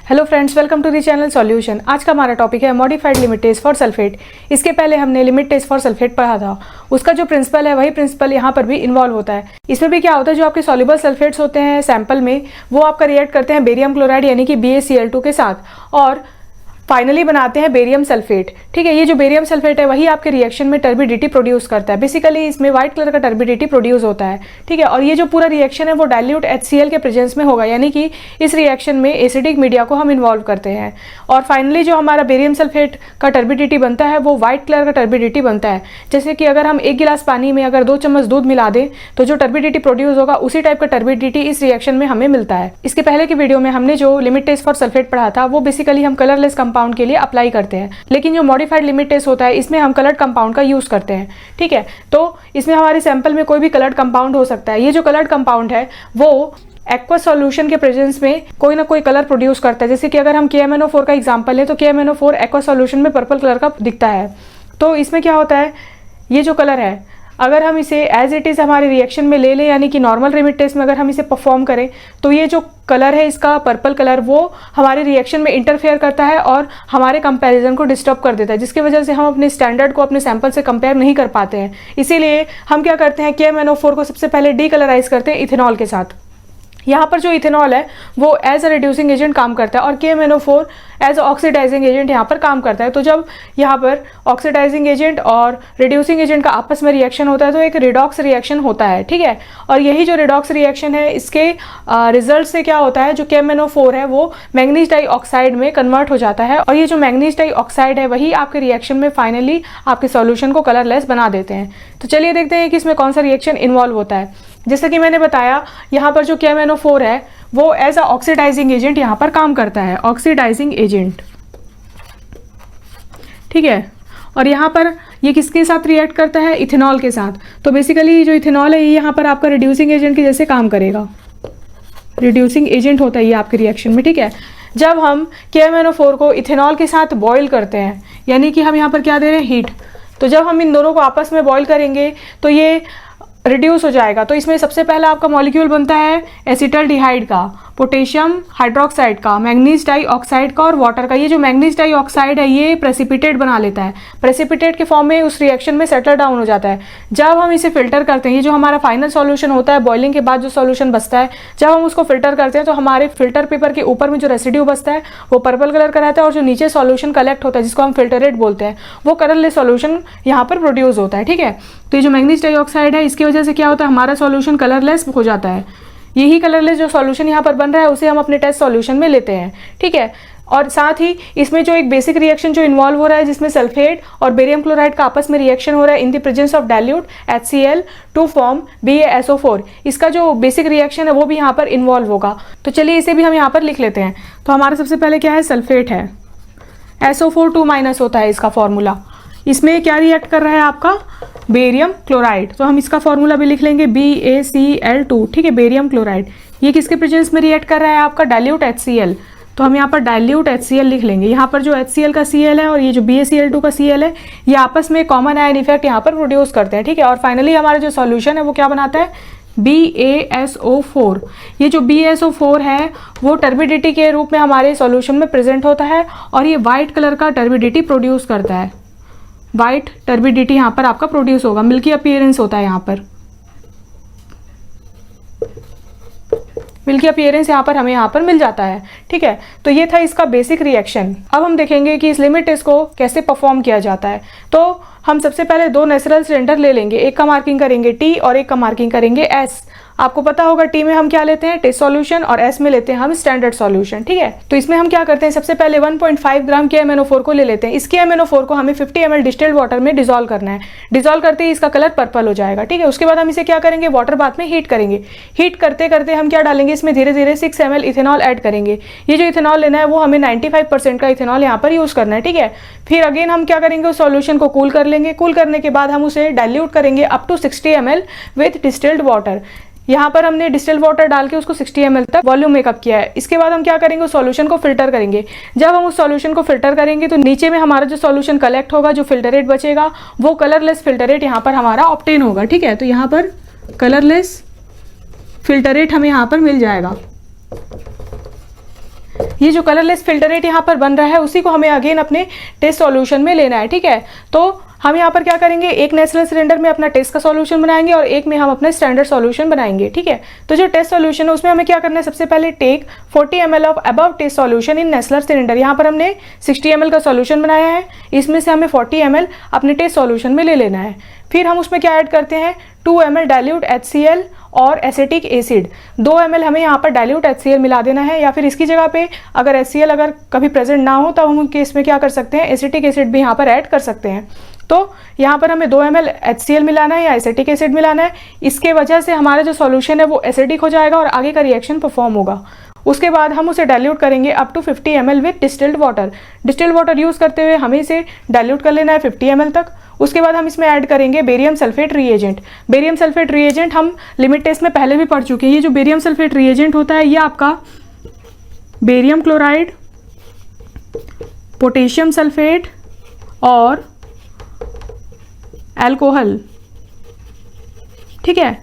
Hello friends, welcome to the channel solution. आज का हमारा टॉपिक है modified limit test for sulphate. इसके पहले हमने लिमिट टेस्ट फॉर सल्फेट पढ़ा था। उसका जो प्रिंसिपल है वही प्रिंसिपल यहाँ पर भी इन्वॉल्व होता है। इसमें भी क्या होता है, जो आपके सॉल्युबल सल्फेट्स होते हैं सैंपल में, वो आपका रिएक्ट करते हैं बेरियम क्लोराइड यानी कि BaCl2 के साथ और फाइनली बनाते हैं बेरियम सल्फेट। ठीक है, ये जो बेरियम सल्फेट है वही आपके रिएक्शन में टर्बिडिटी प्रोड्यूस करता है। बेसिकली इसमें व्हाइट कलर का टर्बिडिटी प्रोड्यूस होता है। ठीक है, और ये जो पूरा रिएक्शन है वो डाइल्यूट HCl के प्रेजेंस में होगा, यानी कि इस रिएक्शन में एसिडिक मीडिया को हम इन्वॉल्व करते हैं और फाइनली जो हमारा बेरियम सल्फेट का टर्बिडिटी बनता है वो व्हाइट कलर का टर्बिडिटी बनता है। जैसे कि अगर हम 1 गिलास पानी में अगर 2 चम्मच दूध मिला दें तो जो टर्बिडिटी प्रोड्यूस होगा उसी टाइप का टर्बिडिटी इस रिएक्शन में हमें मिलता है। इसके पहले की वीडियो में हमने जो लिमिट टेस्ट फॉर सल्फेट पढ़ा था वो बेसिकली हम कलरलेस कंपाउंड के लिए अप्लाई करते हैं, लेकिन जो मॉडिफाइड लिमिट टेस्ट होता है इसमें हम कलर्ड कंपाउंड का यूज करते हैं। ठीक है, तो इसमें हमारे सैंपल में कोई भी कलर्ड कंपाउंड हो सकता है। ये जो कलर्ड कंपाउंड है वो एक्वस सॉल्यूशन के प्रेजेंस में कोई ना कोई कलर प्रोड्यूस करता है। जैसे कि अगर हम KMnO4 का एग्जांपल लें तो KMnO4 एक्वस सॉल्यूशन में पर्पल कलर का दिखता है। तो इसमें क्या होता है, ये जो कलर है अगर हम इसे एज इट इज़ हमारे रिएक्शन में ले लें, यानी कि नॉर्मल लिमिट टेस्ट में अगर हम इसे परफॉर्म करें तो ये जो कलर है इसका पर्पल कलर वो हमारे रिएक्शन में इंटरफेयर करता है और हमारे कंपैरिजन को डिस्टर्ब कर देता है, जिसकी वजह से हम अपने स्टैंडर्ड को अपने सैंपल से कंपेयर नहीं कर पाते हैं। इसीलिए हम क्या करते हैं, KMnO4 को सबसे पहले डीकलराइज करते हैं इथेनॉल के साथ। यहाँ पर जो इथेनॉल है वो एज अ रिड्यूसिंग एजेंट काम करता है और KMnO4 as a oxidising agent यहाँ पर काम करता है। तो जब यहाँ पर ऑक्सीडाइजिंग एजेंट और रिड्यूसिंग एजेंट का आपस में रिएक्शन होता है तो एक रिडॉक्स रिएक्शन होता है। ठीक है, और यही जो रिडॉक्स रिएक्शन है इसके रिजल्ट से क्या होता है, जो KMnO4 है वो मैंगनीज डाइऑक्साइड में कन्वर्ट हो जाता है और ये जो मैंगनीज डाइऑक्साइड है वही आपके रिएक्शन में फाइनली आपके सॉल्यूशन को कलरलेस बना देते हैं। तो चलिए देखते हैं कि इसमें कौन सा रिएक्शन इन्वॉल्व होता है। जैसे कि मैंने बताया, यहाँ पर जो KMnO4 है वो एज अ ऑक्सीडाइजिंग एजेंट यहाँ पर काम करता है, ऑक्सीडाइजिंग एजेंट। ठीक है, और यहाँ पर ये किसके साथ रिएक्ट करता है, इथेनॉल के साथ। तो बेसिकली जो इथेनॉल है ये यहाँ पर आपका रिड्यूसिंग एजेंट के जैसे काम करेगा, रिड्यूसिंग एजेंट होता है ये आपके रिएक्शन में। ठीक है, जब हम KMnO4 को इथेनॉल के साथ बॉयल करते हैं, यानी कि हम यहाँ पर क्या दे रहे हैं, हीट, तो जब हम इन दोनों को आपस में बॉयल करेंगे तो ये रिड्यूस हो जाएगा। तो इसमें सबसे पहला आपका मॉलिक्यूल बनता है एसिटल्डिहाइड का, पोटेशियम हाइड्रोक्साइड का, मैंगनीज डाइऑक्साइड का और वाटर का। ये जो मैंगनीज डाइऑक्साइड है ये प्रेसिपिटेट बना लेता है, प्रेसिपिटेट के फॉर्म में उस रिएक्शन में सेटल डाउन हो जाता है। जब हम इसे फिल्टर करते हैं, ये जो हमारा फाइनल सॉल्यूशन होता है, बॉइलिंग के बाद जो सॉल्यूशन बचता है, जब हम उसको फिल्टर करते हैं तो हमारे फिल्टर पेपर के ऊपर में जो रेसिड्यू बचता है वो पर्पल कलर का रहता है और जो नीचे सॉल्यूशन कलेक्ट होता है जिसको हम फिल्टरेट बोलते हैं वो कलरलेस सॉल्यूशन यहाँ पर प्रोड्यूस होता है। ठीक है, तो ये जो मैंगनीज डाइऑक्साइड है इसकी वजह से क्या होता है, हमारा सॉल्यूशन कलरलेस हो जाता है। यही कलरलेस जो सॉल्यूशन यहाँ पर बन रहा है उसे हम अपने टेस्ट सॉल्यूशन में लेते हैं। ठीक है, और साथ ही इसमें जो एक बेसिक रिएक्शन जो इन्वॉल्व हो रहा है जिसमें सल्फेट और बेरियम क्लोराइड का आपस में रिएक्शन हो रहा है in the presence of dilute HCl to form BaSO4, इसका जो बेसिक रिएक्शन है वो भी यहाँ पर इन्वॉल्व होगा। तो चलिए इसे भी हम यहाँ पर लिख लेते हैं। तो हमारा सबसे पहले क्या है, सल्फेट है, SO4 2- होता है इसका फॉर्मूला। इसमें क्या रिएक्ट कर रहा है आपका, बेरियम क्लोराइड, तो हम इसका फॉर्मूला भी लिख लेंगे BaCl2। ठीक है, बेरियम क्लोराइड ये किसके प्रेजेंस में रिएक्ट कर रहा है, आपका डाइल्यूट HCl, तो हम यहाँ पर डाइल्यूट HCl लिख लेंगे। यहाँ पर जो HCl का Cl है और ये जो BaCl2 का Cl है ये आपस में कॉमन आयन इफेक्ट यहाँ पर प्रोड्यूस करते हैं। ठीक है, और फाइनली हमारा जो सॉल्यूशन है वो क्या बनाता है, BaSO4। ये जो BaSO4 है वो टर्बिडिटी के रूप में हमारे सॉल्यूशन में प्रेजेंट होता है और ये व्हाइट कलर का टर्बिडिटी प्रोड्यूस करता है। व्हाइट टर्बिडिटी यहाँ पर आपका प्रोड्यूस होगा, मिल्की अपीयरेंस होता है यहाँ पर, मिल्की अपीयरेंस यहाँ पर हमें यहाँ पर मिल जाता है। ठीक है, तो ये था इसका बेसिक रिएक्शन। अब हम देखेंगे कि इस लिमिट टेस्ट को कैसे परफॉर्म किया जाता है। तो हम सबसे पहले 2 नेचुरल सिलेंडर ले लेंगे, एक का मार्किंग करेंगे T और एक का मार्किंग करेंगे S। आपको पता होगा T में हम क्या लेते हैं, टेस्ट सॉल्यूशन, और S में लेते हैं हम स्टैंडर्ड सॉल्यूशन। ठीक है, तो इसमें हम क्या करते हैं, सबसे पहले 1.5 ग्राम KMnO4 को ले लेते हैं। इस KMnO4 को हमें 50 ml डिस्टिल्ड वाटर में डिजोल्व करना है। डिजोल्व करते ही इसका कलर पर्पल हो जाएगा। ठीक है, उसके बाद हम इसे क्या करेंगे, वाटर बाथ में हीट करेंगे। हीट करते करते हम क्या डालेंगे, इसमें धीरे धीरे 6 ml इथेनॉल ऐड करेंगे। ये जो इथेनॉल लेना है वो हमें 95% का इथेनॉल यहाँ पर यूज करना है। ठीक है, फिर अगेन हम क्या करेंगे, उस सॉल्यूशन को कूल कर लेंगे। कूल करने के बाद हम उसे डाइल्यूट करेंगे up to 60 ml with distilled water. यहाँ पर हमने डिस्टिल्ड वाटर डाल के उसको 60 ml तक वॉल्यूम मेकअप किया है। इसके बाद हम क्या करेंगे, उस सॉल्यूशन को फिल्टर करेंगे। जब हम उस सॉल्यूशन को फिल्टर करेंगे तो नीचे में हमारा जो सॉल्यूशन कलेक्ट होगा, जो फिल्टरेट बचेगा, वो कलरलेस फिल्टरेट यहाँ पर हमारा ऑब्टेन होगा। ठीक है, तो यहाँ पर कलरलेस फिल्टरेट हमें यहाँ पर मिल जाएगा। ये जो कलरलेस फिल्टरेट यहाँ पर बन रहा है उसी को हमें अगेन अपने टेस्ट सॉल्यूशन में लेना है, ठीक है। तो हम यहाँ पर क्या करेंगे, एक नेचुरल सिलेंडर में अपना टेस्ट का सॉल्यूशन बनाएंगे और एक में हम अपना स्टैंडर्ड सॉल्यूशन बनाएंगे, ठीक है। तो जो टेस्ट सॉल्यूशन है उसमें हमें क्या करना है, सबसे पहले take 40 ml of above test solution in Nessler cylinder. यहाँ पर हमने 60 ml का सॉल्यूशन बनाया है, इसमें से हमें 40 ml अपने टेस्ट सॉल्यूशन में ले लेना है। फिर हम उसमें क्या ऐड करते हैं, 2 ml डाइल्यूट HCl और एसिटिक एसिड। 2 ml हमें यहाँ पर डाइल्यूट HCl मिला देना है, या फिर इसकी जगह पे अगर HCl अगर कभी प्रेजेंट ना हो तब हम केस में क्या कर सकते हैं, एसिटिक एसिड भी यहाँ पर ऐड कर सकते हैं। तो यहाँ पर हमें 2 ml HCl मिलाना है या एसिटिक एसिड मिलाना है। इसके वजह से हमारा जो सॉल्यूशन है वो एसिडिक हो जाएगा और आगे का रिएक्शन परफॉर्म होगा। उसके बाद हम उसे डाइल्यूट करेंगे up to 50 ml with distilled water. Distilled water use करते हुए हमें इसे डाइल्यूट कर लेना है 50 ml तक। उसके बाद हम इसमें ऐड करेंगे barium sulphate reagent. Barium sulphate reagent हम लिमिट टेस्ट में पहले भी पढ़ चुके हैं। ये जो बेरियम सल्फेट रिएजेंट होता है ये आपका बेरियम क्लोराइड, पोटेशियम सल्फेट और अल्कोहल, ठीक है।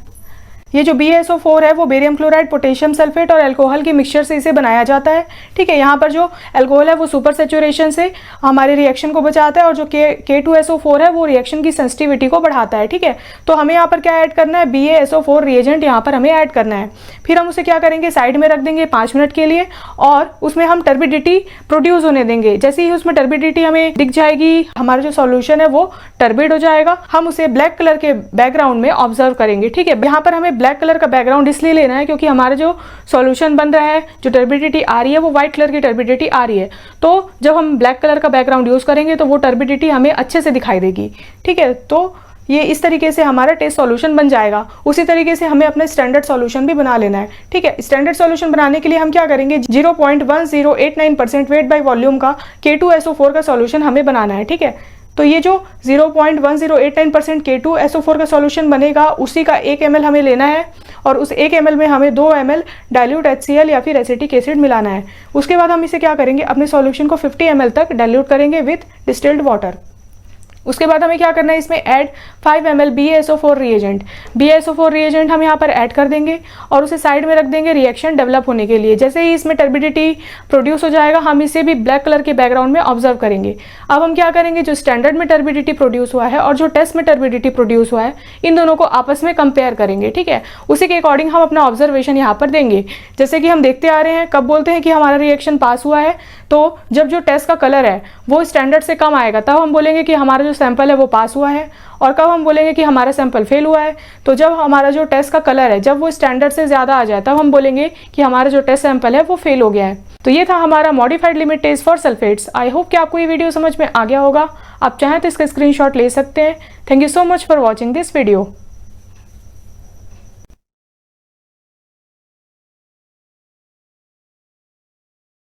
ये जो BaSO4 है वो बेरियम क्लोराइड, पोटेशियम सल्फेट और अल्कोहल के मिक्सचर से इसे बनाया जाता है, ठीक है। यहाँ पर जो अल्कोहल है वो सुपर सैचुरेशन से हमारे रिएक्शन को बचाता है और जो K2SO4 है वो रिएक्शन की सेंसिटिविटी को बढ़ाता है, ठीक है। तो हमें यहाँ पर क्या ऐड करना है, BaSO4 रिएजेंट यहाँ पर हमें ऐड करना है। फिर हम उसे क्या करेंगे, साइड में रख देंगे 5 मिनट के लिए और उसमें हम टर्बिडिटी प्रोड्यूस होने देंगे। जैसे ही उसमें टर्बिडिटी हमें दिख जाएगी, हमारा जो सॉल्यूशन है वो टर्बिड हो जाएगा। हम उसे ब्लैक कलर के बैकग्राउंड में ऑब्जर्व करेंगे, ठीक है। यहाँ पर हमें ब्लैक कलर का बैकग्राउंड इसलिए लेना है क्योंकि हमारा जो सॉल्यूशन बन रहा है, जो टर्बिडिटी आ रही है वो व्हाइट कलर की टर्बिडिटी आ रही है। तो जब हम ब्लैक कलर का बैकग्राउंड यूज करेंगे तो वो टर्बिडिटी हमें अच्छे से दिखाई देगी, ठीक है। तो ये इस तरीके से हमारा टेस्ट सॉल्यूशन बन जाएगा। उसी तरीके से हमें अपना स्टैंडर्ड सॉल्यूशन भी बना लेना है, ठीक है। स्टैंडर्ड सॉल्यूशन बनाने के लिए हम क्या करेंगे, 0.1089% वेट बाय वॉल्यूम का K2SO4 का सॉल्यूशन हमें बनाना है, ठीक है। तो ये जो 0.1089% K2SO4 का सॉल्यूशन बनेगा उसी का 1 ml हमें लेना है और उस 1 ml में हमें 2 ml डाइल्यूट HCl या फिर एसिटिक एसिड मिलाना है। उसके बाद हम इसे क्या करेंगे, अपने सॉल्यूशन को 50 ml तक डाइल्यूट करेंगे विथ डिस्टिल्ड वाटर। उसके बाद हमें क्या करना है, इसमें add 5 ml BaSO4 reagent. BaSO4 reagent हम यहाँ पर ऐड कर देंगे और उसे साइड में रख देंगे रिएक्शन डेवलप होने के लिए। जैसे ही इसमें टर्बिडिटी प्रोड्यूस हो जाएगा हम इसे भी ब्लैक कलर के बैकग्राउंड में ऑब्जर्व करेंगे। अब हम क्या करेंगे, जो स्टैंडर्ड में टर्बिडिटी प्रोड्यूस हुआ है और जो टेस्ट में टर्बिडिटी प्रोड्यूस हुआ है इन दोनों को आपस में कंपेयर करेंगे, ठीक है। उसी के अकॉर्डिंग हम अपना ऑब्जर्वेशन यहाँ पर देंगे। जैसे कि हम देखते आ रहे हैं, कब बोलते हैं कि हमारा रिएक्शन पास हुआ है, तो जब जो टेस्ट का कलर है वो स्टैंडर्ड से कम आएगा तब हम बोलेंगे कि हमारा जो सैंपल है वो पास हुआ है। और कब हम बोलेंगे कि हमारा सैंपल फेल हुआ है, तो जब हमारा जो टेस्ट का कलर है जब वो स्टैंडर्ड से ज़्यादा आ जाए तब हम बोलेंगे कि हमारा जो टेस्ट सैंपल है वो फेल हो गया है। तो ये था हमारा modified limit test for sulphates. I hope कि आपको ये वीडियो समझ में आ गया होगा। आप चाहें तो इसका स्क्रीनशॉट ले सकते हैं। Thank you so much for watching this video.